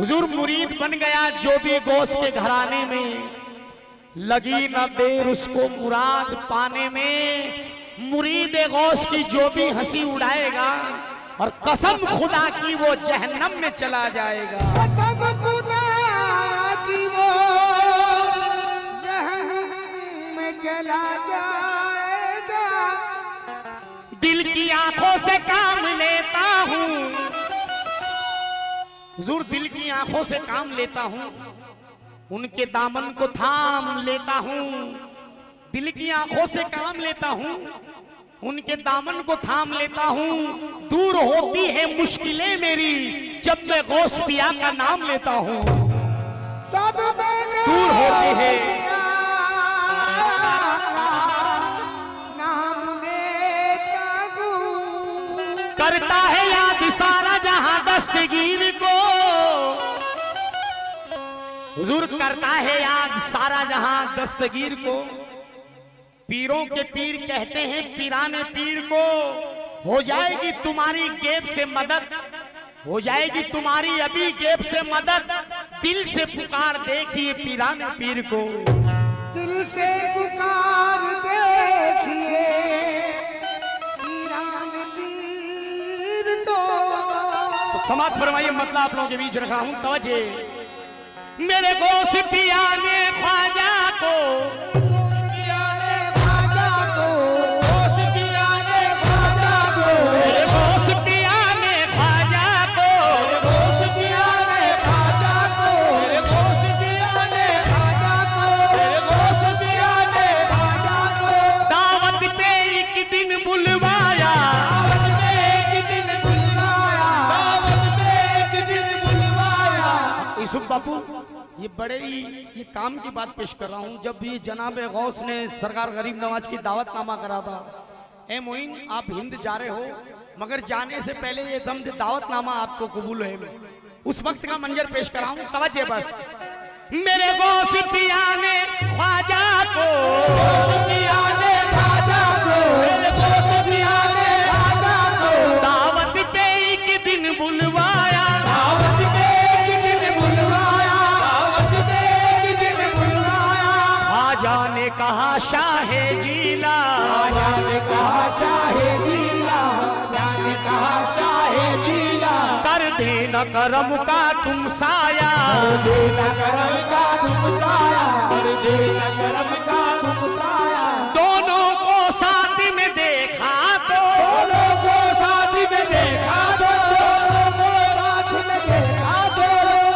हुजूर मुरीद बन गया जो भी गौस के घराने में, लगी न देर उसको मुराद पाने में। मुरीद गौस की जो भी हंसी उड़ाएगा और कसम खुदा की वो जहन्नम में चला जाएगा। कसम खुदा की वो जहन्नम में चला जाएगा। दिल की आंखों से काम लेता हूँ हुजूर, दिल की आंखों से काम लेता हूँ, उनके दामन को थाम लेता हूँ। दिल की आंखों से काम लेता हूँ, उनके दामन को थाम लेता हूँ। दूर होती है मुश्किलें मेरी जब मैं गौस पिया का नाम लेता हूँ। दूर होती है नाम लेता हूँ। करता है याद सारा जहां दस्तगीर को। हुजूर करता है याद सारा जहां दस्तगीर को। पीरों के पीर कहते हैं पीराने पीर को, हो जाएगी तुम्हारी गेब से मदद, हो जाएगी तुम्हारी अभी गेब से मदद। दिल से पुकार देखिए पीराने पीर को। दिल से पुकार देखिए पीराने पीर को। तो समाज फरमाइए, मतलब आप लोगों के बीच रखा हूं तवज्जो। मेरे गौस पिया ने ख्वाजा को, पिया ने ख्वाजा को, गौस पिया ने ख्वाजा को, मेरे गौस पिया ने ख्वाजा को, गौस पिया ने ख्वाजा को, गौस पिया ने ख्वाजा को, गौस पिया ने ख्वाजा को। दावत पे एक दिन बुलवाया, दावत पे एक दिन बुलवाया, दावत पे एक दिन बुलवाया। यूसुफ बापू ये बड़े ही ये काम की बात पेश कर रहा हूँ। जब भी जनाब गौस ने सरकार गरीब नवाज की दावतनामा करा था, ए मोइन आप हिंद जा रहे हो, मगर जाने से पहले ये दम दावतनामा आपको कबूल है, उस वक्त का मंजर पेश कर रहा हूँ तवज्जो बस। मेरे गौस पिया ने ख्वाजा को, पिया ने ख्वाजा को, गौस पिया ने ख्वाजा को, दावत पे एक दिन बुलवाया, दावत पे एक दिन बुलवाया, दावत पे एक दिन बुलवाया। ख्वाजा ने कहा शाहे जीला, ख्वाजा ने कहा शाहे जीला, ख्वाजा ने कहा शाहे जीला। कर देना करम का तुम साया, कर देना करम का तुम साया, कर देना करम का तुम साया। दोनों को साथ में देखा तो, दोनों को साथ में देखा दो, दोनों को साथ में देखा दो,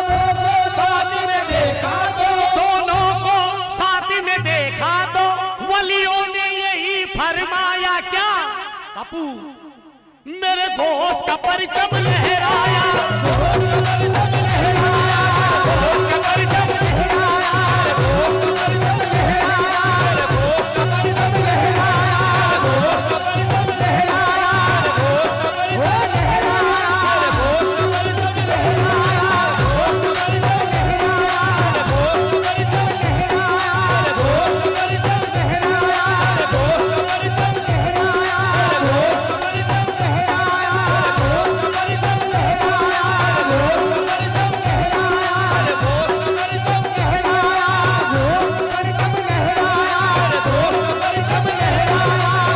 दोनों को साथ में देखा दो। दोनों को साथ में देखा तो वलियों ने यही फरमाया क्या बापू, मेरे घोष का परचम लहराया, घोष का परचम लहराया, घोष का परचम लहराया, घोष का परचम लहराया, घोष का परचम लहराया, घोष का परचम लहराया, घोष का परचम लहराया, घोष का परचम लहराया, घोष का परचम लहराया, घोष का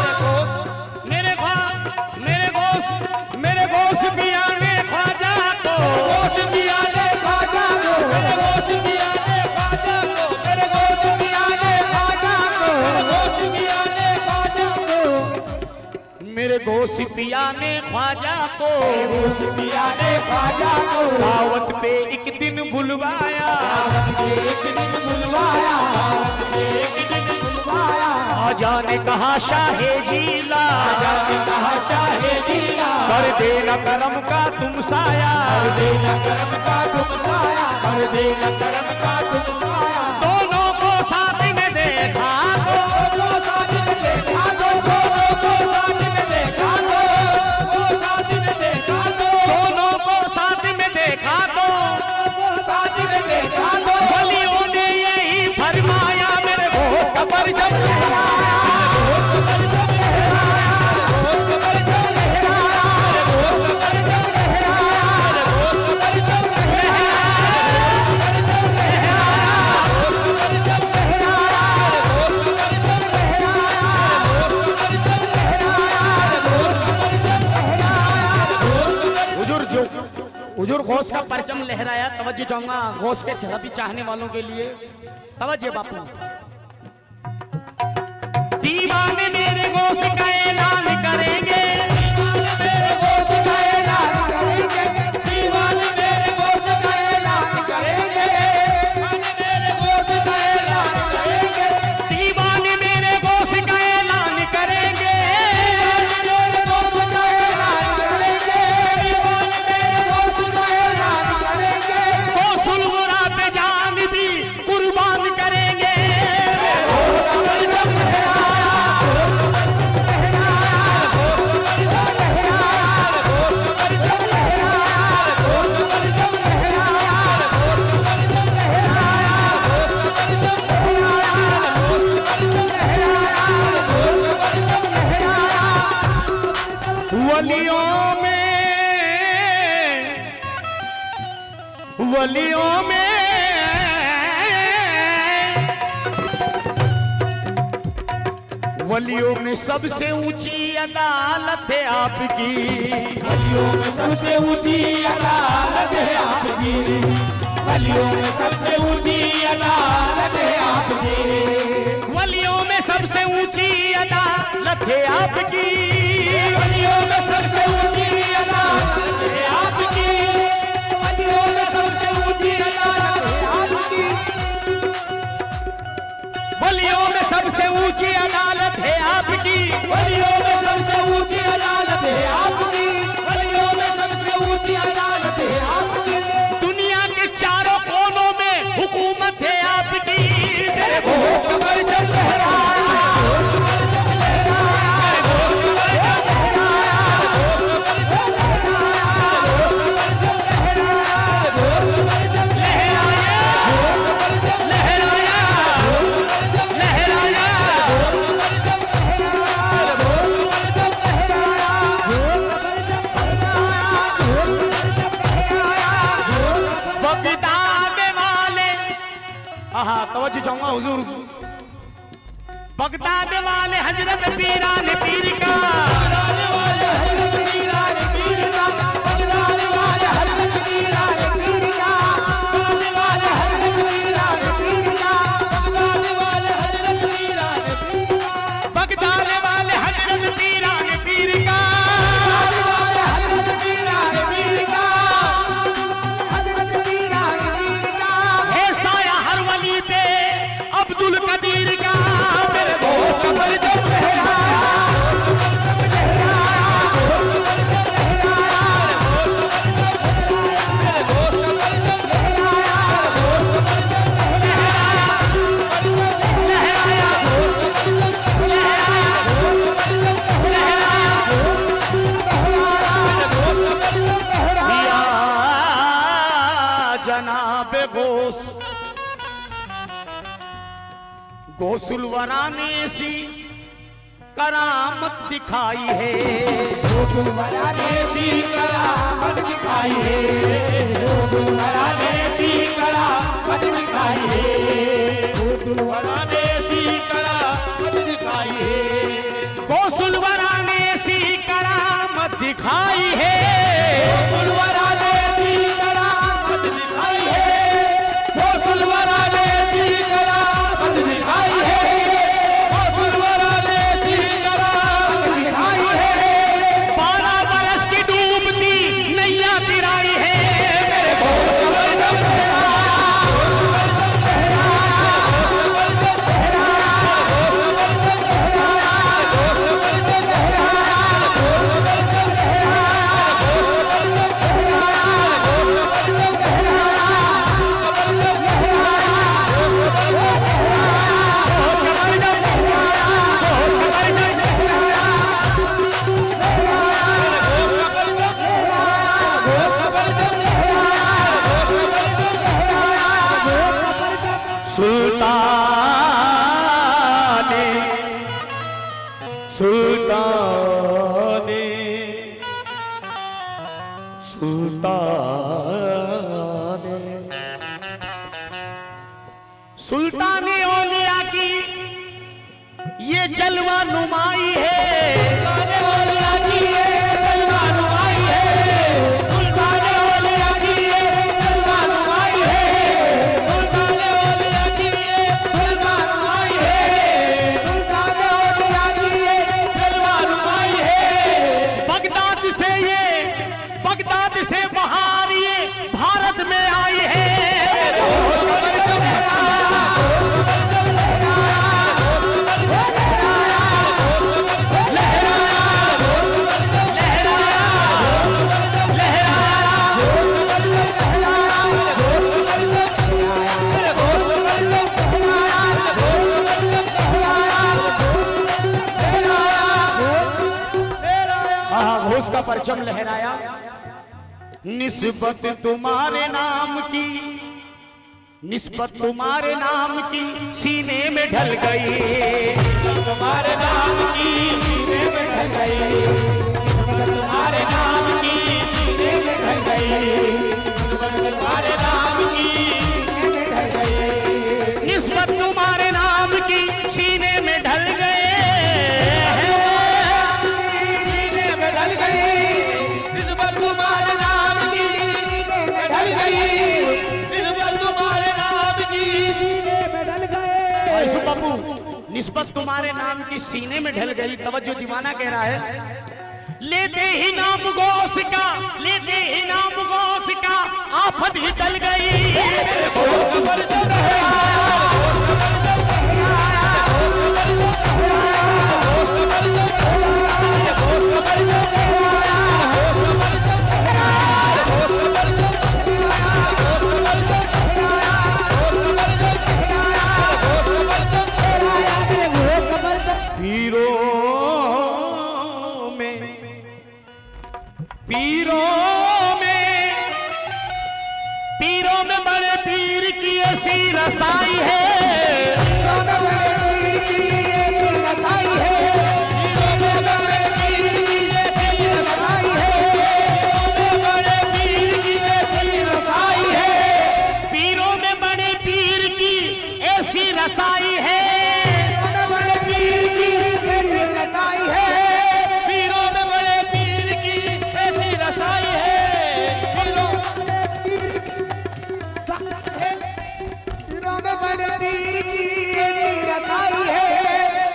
परचम लहराया, घोष का परचम लहराया, घोष का परचम लहराया, घोष का परचम मेरे गौस पिया ने ख्वाजा को, गौस पिया ने ख्वाजा को, दावत पे एक दिन बुलवाया, दावत पे एक दिन बुलवाया, दावत पे एक दिन बुलवाया। ख्वाजा ने कहा शाहे जीला, ख्वाजा ने कहा शाहे जीला, कर देना करम का तुम साया, कर देना करम का तुम साया, कर देना करम का तुम साया। दोनों को साथ में देखा तो, दोनों को साथ में देखा दो, दोनों को साथ में देखा दो, दोनों को साथ में देखा दो, दोनों को साथ में देखा तो साथ में देखा दो। वलियों ने यही फरमाया, मेरे घोष का परचम लहराया, घोष का परचम लहराया, घोष का परचम लहराया, घोष का परचम लहराया, घोष का परचम लहराया, घोष का परचम लहराया। तवज्जो चाहूंगा घोष के छवि चाहने वालों के लिए, तवज्जो बापू। दीवाने मेरे घोष का ऐलान करेंगे, मेरे घोष का ऐलान करेंगे, दीवाने मेरे घोष का ऐलान करेंगे, मेरे घोष का ऐलान करेंगे, दीवाने मेरे घोष का ऐलान करेंगे, मेरे घोष का ऐलान करेंगे, मेरे घोष का ऐलान करेंगे, गोसुलवरा पे जान भी कुर्बान करेंगे। वलियों में वलियों में सबसे ऊंची अदालत है आपकी, वलियों में सबसे ऊंची अदालत है आपकी, वलियों में सबसे ऊंची अदालत है आपकी, वलियों में सबसे ऊंची अदालत है आपकी, वलियों में सबसे ऊंची अदालत है आपकी, वलियों में सबसे ऊंची अदालत है आपकी, वलियों में सबसे ऊंची अदालत है आपकी, वलियों में सबसे ऊंची अदालत है आपकी, वलियों में सबसे ऊंची अदालत है आपकी, दुनिया के चारों कोनों में हुकूमत है आपकी। तेरे घोष का परचम लहराया, तवज्जो चाहूंगा हुजूर। बगदाद वाले हजरत पीरान पीर का, बगदाद वाले हजरत पीरान पीर का, बगदाद वाले हजरत पीरान पीर का, बगदाद वाले हजरत पीरान पीर का, बगदाद वाले हजरत पीरान पीर का, बगदाद वाले हजरत पीरान पीर का, बगदाद वाले हजरत पीरान पीर का, हजरत पीरान पीर का, है साया हर वली पे अब्दुल कदीर का। मेरे घोष का परचम लहराया, जनाब घोष गोसुलवरा ने ऐसी करामत दिखाई है, गोसुलवरा ने ऐसी करामत दिखाई है, गोसुलवरा ने ऐसी करामत दिखाई है, गोसुलवरा ने ऐसी करामत दिखाई है, गोसुलवरा ने ऐसी करामत दिखाई है, गोसुलवरा ने ऐसी करामत दिखाई है, गोसुलवरा ने ऐसी करामत दिखाई है, गोसुलवरा ने ऐसी करामत दिखाई है, 12 बरस की डूबती नैया तिराई है। मेरे घोष का परचम सुल्ताने सुल्ताने सुल्ताने सुल्ताने औलिया की ये जलवा नुमाई है, सुल्ताने औलिया की ये जलवा नुमाई है, सुल्ताने औलिया की का परचम लहराया, निस्बत तुम्हारे नाम की, निस्बत तुम्हारे नाम की सीने में ढल गई, तुम्हारे नाम की सीने में ढल गई, तुम्हारे नाम की सीने में ढल गई, तुम्हारे नाम की सीने में ढल गई, निस्बत तुम्हारे नाम की सीने में ढल गए, सीने में ढल गई, निस्बत तुम्हारे नाम की सीने में ढल गई, निस्बत तुम्हारे नाम की सीने में ढल गए। ऐसो बाबू, निस्बत तुम्हारे नाम की सीने में ढल गई। तवज्जो, दीवाना कह रहा है, लेते ही नाम गौस का, लेते ही नाम गौस का आफत ही टल गई, पीरों में बड़े पीर की ऐसी रसाई है, पीरों में बड़े पीर की ऐसी रसाई है, पीरों में बड़े पीर की ऐसी रसाई है, पीरों में बड़े पीर की ऐसी रसाई है, पीरों में बड़े पीर की ऐसी रसाई है, पीरों में बड़े पीर की ऐसी रसाई है, पीरों में बड़े पीर की ऐसी रसाई है,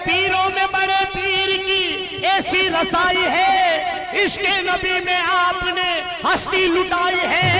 पीरों में बड़े पीर की ऐसी रसाई है, इसके नबी में आपने हस्ती लुटाई है।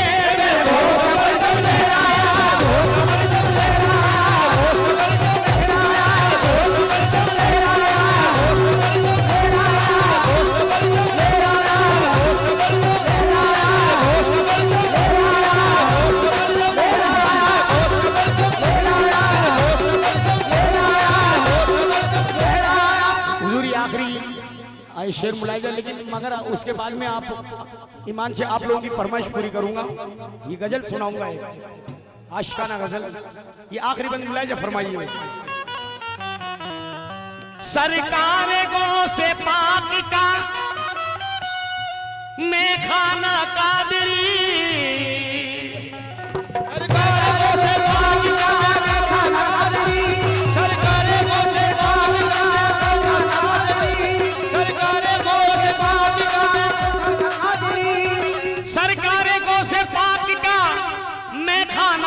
शेर मुलायजा, लेकिन मगर उसके बाद में आप ईमान से आप लोगों की फरमाइश पूरी करूंगा। ये गजल सुनाऊंगा, आशिकाना गजल, ये आखिरी बंद मुलायजा फरमाइए। सरकार गो से पाक का मैं खाना कादरी,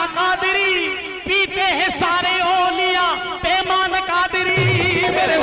कादरी पीते हैं सारे ओलिया पैमान कादरी, मेरे